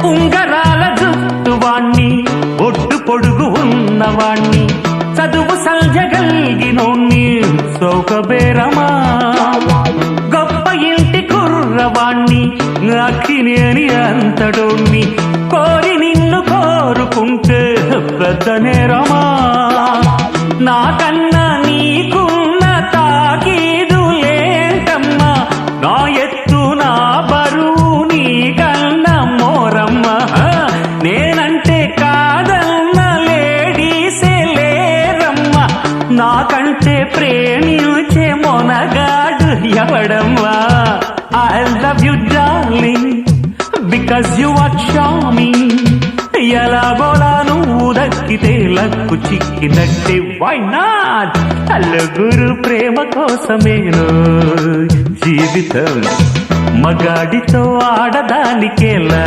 ఉంగరాల జుట్టువాణ్ణి ఒడ్డు పొడుగు ఉన్నవాణ్ణి చదువు సంజగల్గినోణ్ణి సౌకబేరమా గొప్ప ఇంటి కుర్రవాణ్ణి అక్కినేని అంతడోణ్ణి కోరి నిన్ను కోరుకుంటే పెద్ద నేరమా నాకన్నా నీకున్న తాకీదు లేంటమ్మా నా ఎత్తు నా బరువు నీకన్నా మోరమ్మ నేనంటే కాదన్న లేడీసే లేరమ్మ నాకంటే ప్రేమించే Monagadu ఎవడమ్మా I love you darling because you are charming ఎలాగోలా నువ్వు దక్కితే లక్కు చిక్కినట్టే why not అల్లుగురు ప్రేమ కోసమేను జీవితం మగాడితో ఆడదానికేలా